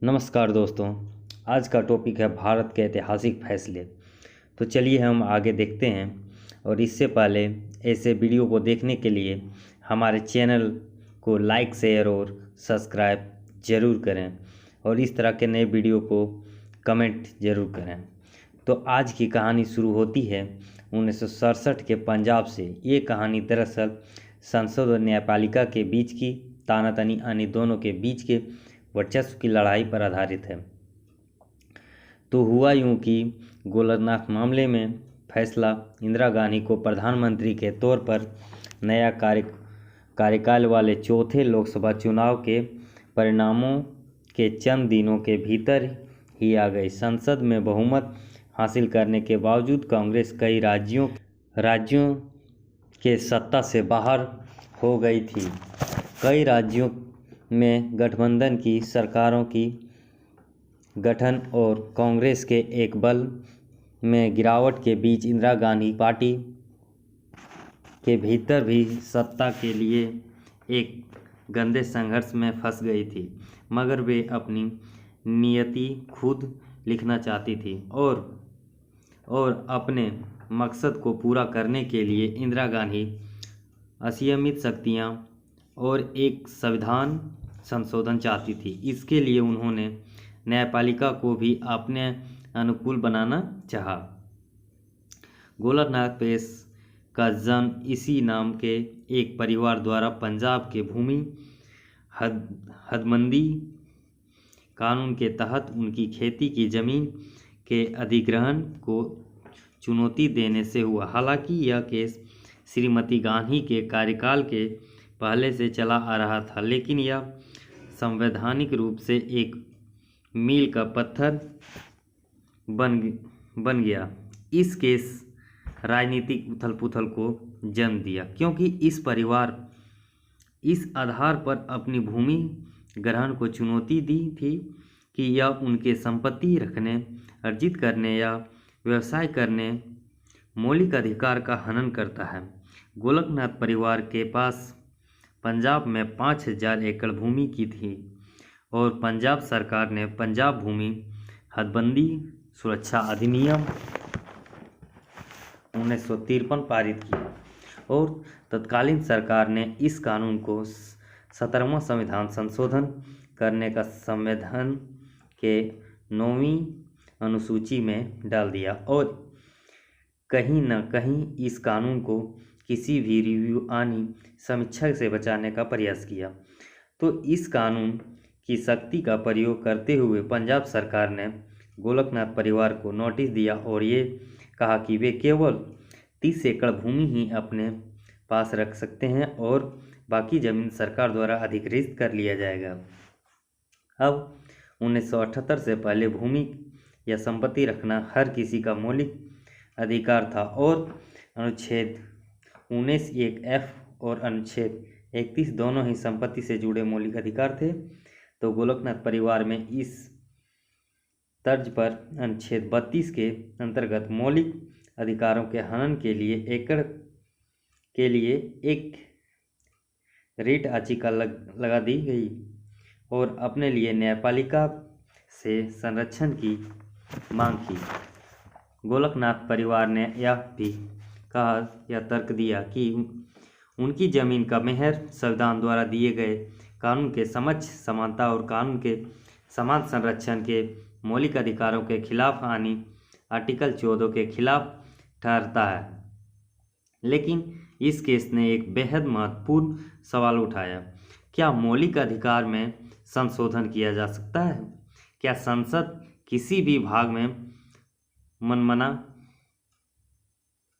नमस्कार दोस्तों। आज का टॉपिक है भारत के ऐतिहासिक फैसले। तो चलिए हम आगे देखते हैं। और इससे पहले ऐसे वीडियो को देखने के लिए हमारे चैनल को लाइक शेयर और सब्सक्राइब ज़रूर करें और इस तरह के नए वीडियो को कमेंट ज़रूर करें। तो आज की कहानी शुरू होती है 1967 के पंजाब से। ये कहानी दरअसल संसद और न्यायपालिका के बीच की तानातनी यानी दोनों के बीच के वर्चस्व की लड़ाई पर आधारित है। तो हुआ यूं कि गोलकनाथ मामले में फैसला इंदिरा गांधी को प्रधानमंत्री के तौर पर नया कार्यकाल वाले चौथे लोकसभा चुनाव के परिणामों के चंद दिनों के भीतर ही आ गई। संसद में बहुमत हासिल करने के बावजूद कांग्रेस कई राज्यों के सत्ता से बाहर हो गई थी। कई राज्यों में गठबंधन की सरकारों की गठन और कांग्रेस के एक बल में गिरावट के बीच इंदिरा गांधी पार्टी के भीतर भी सत्ता के लिए एक गंदे संघर्ष में फंस गई थी। मगर वे अपनी नियति खुद लिखना चाहती थी और अपने मकसद को पूरा करने के लिए इंदिरा गांधी असीमित शक्तियां और एक संविधान संशोधन चाहती थी। इसके लिए उन्होंने न्यायपालिका को भी अपने अनुकूल बनाना चाहा। गोलकनाथ पेश का जन्म इसी नाम के एक परिवार द्वारा पंजाब के भूमि हदबंदी कानून के तहत उनकी खेती की जमीन के अधिग्रहण को चुनौती देने से हुआ। हालांकि यह केस श्रीमती गांधी के कार्यकाल के पहले से चला आ रहा था, लेकिन यह संवैधानिक रूप से एक मील का पत्थर बन गया। इस केस राजनीतिक उथल पुथल को जन्म दिया, क्योंकि इस परिवार इस आधार पर अपनी भूमि ग्रहण को चुनौती दी थी कि यह उनके संपत्ति रखने, अर्जित करने या व्यवसाय करने मौलिक अधिकार का हनन करता है। गोलकनाथ परिवार के पास पंजाब में 5000 एकड़ भूमि की थी और पंजाब सरकार ने पंजाब भूमि हदबंदी सुरक्षा अधिनियम 1953 पारित किया और तत्कालीन सरकार ने इस कानून को 17वां संविधान संशोधन करने का संविधान के 9वीं अनुसूची में डाल दिया और कहीं न कहीं इस कानून को किसी भी रिव्यू यानी समीक्षा से बचाने का प्रयास किया। तो इस कानून की शक्ति का प्रयोग करते हुए पंजाब सरकार ने गोलकनाथ परिवार को नोटिस दिया और ये कहा कि वे केवल 30 एकड़ भूमि ही अपने पास रख सकते हैं और बाकी जमीन सरकार द्वारा अधिकृत कर लिया जाएगा। अब 1978 से पहले भूमि या संपत्ति रखना हर किसी का मौलिक अधिकार था और अनुच्छेद 19(1)(f) और अनुच्छेद 31 दोनों ही संपत्ति से जुड़े मौलिक अधिकार थे। तो गोलकनाथ परिवार में इस तर्ज पर अनुच्छेद 32 के अंतर्गत मौलिक अधिकारों के हनन के लिए एक रिट याचिका लगा दी गई और अपने लिए न्यायपालिका से संरक्षण की मांग की। गोलकनाथ परिवार ने यह भी कहा या तर्क दिया कि उनकी जमीन का मेहर संविधान द्वारा दिए गए कानून के समक्ष समानता और कानून के समान संरक्षण के मौलिक अधिकारों के खिलाफ यानी आर्टिकल 14 के खिलाफ ठहरता है। लेकिन इस केस ने एक बेहद महत्वपूर्ण सवाल उठाया। क्या मौलिक अधिकार में संशोधन किया जा सकता है? क्या संसद किसी भी भाग में मनमाना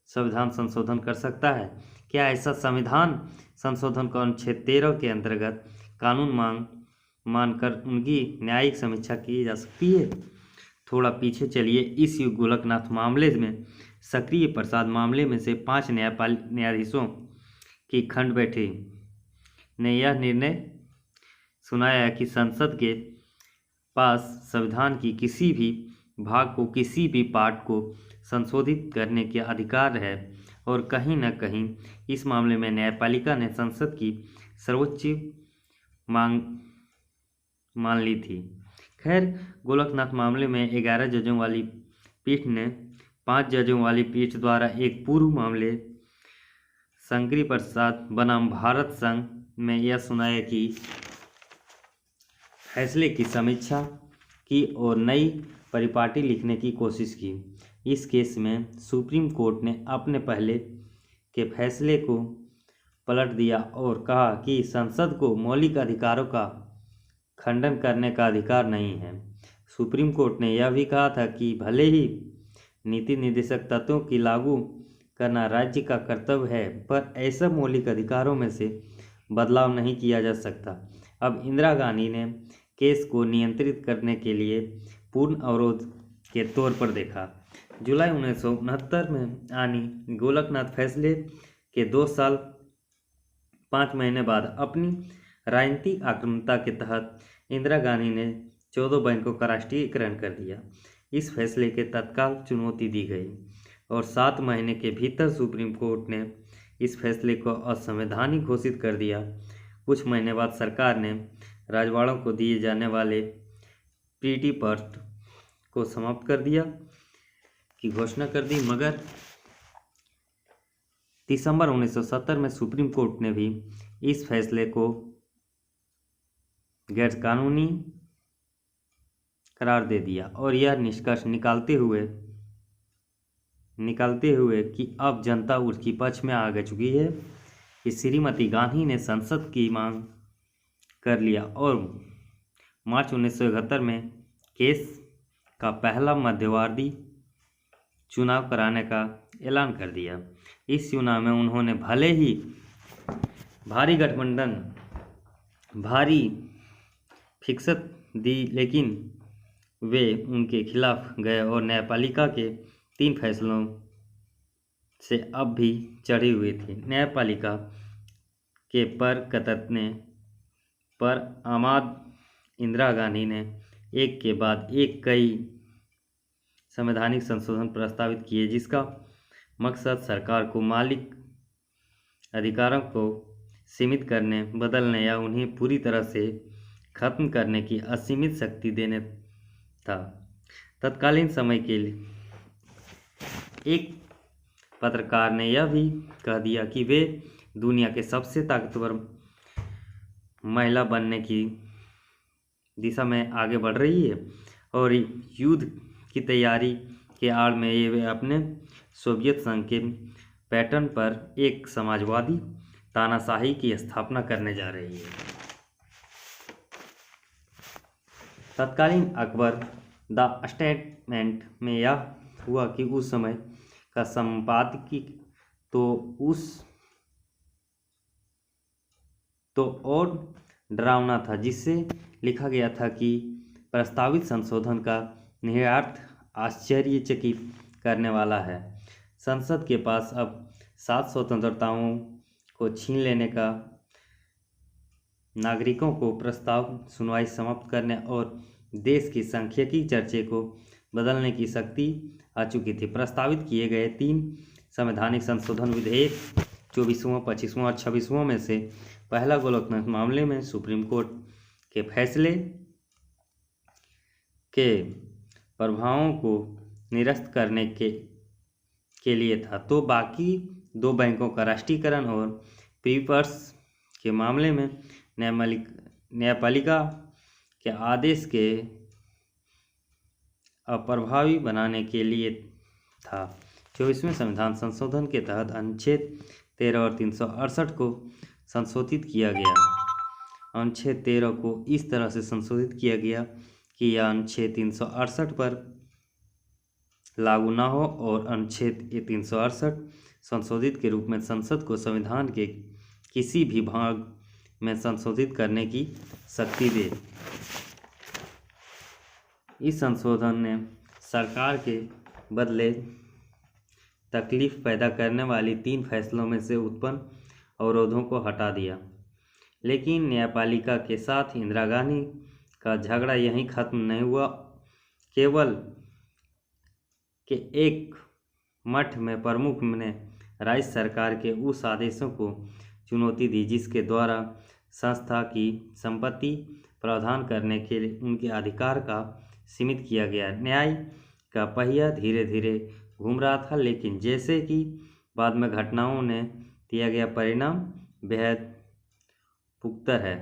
संविधान संशोधन कर सकता है? क्या ऐसा संविधान संशोधन को अनुच्छेद 13 के अंतर्गत कानून मानकर उनकी न्यायिक समीक्षा की जा सकती है? थोड़ा पीछे चलिए। इस गोलकनाथ मामले में सक्रिय प्रसाद मामले में से 5 न्यायाधीशों की खंडपीठ ने यह निर्णय सुनाया कि संसद के पास संविधान की किसी भी भाग को, किसी भी पार्ट को संशोधित करने के अधिकार है और कहीं न कहीं इस मामले में न्यायपालिका ने संसद की सर्वोच्च मांग मान ली थी। खैर, गोलकनाथ मामले में 11 जजों वाली पीठ ने 5 जजों वाली पीठ द्वारा एक पूर्व मामले शंकरी प्रसाद बनाम भारत संघ में यह सुनाया कि फैसले की समीक्षा की और नई परिपाटी लिखने की कोशिश की। इस केस में सुप्रीम कोर्ट ने अपने पहले के फैसले को पलट दिया और कहा कि संसद को मौलिक अधिकारों का खंडन करने का अधिकार नहीं है। सुप्रीम कोर्ट ने यह भी कहा था कि भले ही नीति निर्देशक तत्वों की लागू करना राज्य का कर्तव्य है, पर ऐसा मौलिक अधिकारों में से बदलाव नहीं किया जा सकता। अब इंदिरा गांधी ने केस को नियंत्रित करने के लिए पूर्ण अवरोध के तौर पर देखा। जुलाई 1969 में आनी गोलकनाथ फैसले के 2 साल 5 महीने बाद अपनी राजनीतिक आक्रामकता के तहत इंदिरा गांधी ने 14 बैंकों का राष्ट्रीयकरण कर दिया। इस फैसले के तत्काल चुनौती दी गई और 7 महीने के भीतर सुप्रीम कोर्ट ने इस फैसले को असंवैधानिक घोषित कर दिया। कुछ महीने बाद सरकार ने राजवाड़ों को दिए जाने वाले प्रीटी पर्ट को समाप्त कर दिया की घोषणा कर दी, मगर दिसंबर 1970 में सुप्रीम कोर्ट ने भी इस फैसले को गैर कानूनी करार दे दिया और यह निष्कर्ष निकालते हुए कि अब जनता उसकी पक्ष में आ चुकी है कि श्रीमती गांधी ने संसद की मांग कर लिया और मार्च 1971 में केस का पहला मध्यवर्ती चुनाव कराने का ऐलान कर दिया। इस चुनाव में उन्होंने भले ही भारी फिक्सत दी, लेकिन वे उनके खिलाफ गए और न्यायपालिका के 3 फैसलों से अब भी चढ़ी हुई थी। न्यायपालिका के पर कतरने पर आमाद इंदिरा गांधी ने एक के बाद एक कई संवैधानिक संशोधन प्रस्तावित किए, जिसका मकसद सरकार को मौलिक अधिकारों को सीमित करने, बदलने या उन्हें पूरी तरह से खत्म करने की असीमित शक्ति देने था। तत्कालीन समय के लिए एक पत्रकार ने यह भी कह दिया कि वे दुनिया के सबसे ताकतवर महिला बनने की दिशा में आगे बढ़ रही है और युद्ध की तैयारी के आड़ में ये अपने सोवियत संघ के पैटर्न पर एक समाजवादी तानाशाही की स्थापना करने जा रही है। तत्कालीन अखबार द स्टेटमेंट में यह हुआ कि उस समय का संपादकीय तो और डरावना था, जिससे लिखा गया था कि प्रस्तावित संशोधन का निहितार्थ आश्चर्यचकित करने वाला है। संसद के पास अब 7 स्वतंत्रताओं को छीन लेने का, नागरिकों को प्रस्ताव सुनवाई समाप्त करने और देश की सांख्यिकी चर्चे को बदलने की शक्ति आ चुकी थी। प्रस्तावित किए गए 3 संवैधानिक संशोधन विधेयक 24वां, 25वां और 26वां में से पहला गोलकनाथ मामले में सुप्रीम कोर्ट के फैसले के प्रभावों को निरस्त करने के लिए था, तो बाकी 2 बैंकों का राष्ट्रीयकरण और प्रीपर्स के मामले में न्यायपालिका के आदेश के अप्रभावी बनाने के लिए था। 24वें संविधान संशोधन के तहत अनुच्छेद 13 और 368 को संशोधित किया गया। अनुच्छेद 13 को इस तरह से संशोधित किया गया कि यह अनुच्छेद 368 पर लागू न हो और अनुच्छेद 368 संशोधित के रूप में संसद को संविधान के किसी भी भाग में संशोधित करने की शक्ति दे। इस संशोधन ने सरकार के बदले तकलीफ पैदा करने वाली 3 फैसलों में से उत्पन्न अवरोधों को हटा दिया, लेकिन न्यायपालिका के साथ इंदिरा गांधी का झगड़ा यहीं खत्म नहीं हुआ। केवल के एक मठ में प्रमुख ने राज्य सरकार के उस आदेशों को चुनौती दी जिसके द्वारा संस्था की संपत्ति प्रावधान करने के लिए उनके अधिकार का सीमित किया गया। न्याय का पहिया धीरे धीरे घूम रहा था, लेकिन जैसे कि बाद में घटनाओं ने दिया गया परिणाम बेहद पुख्ता है।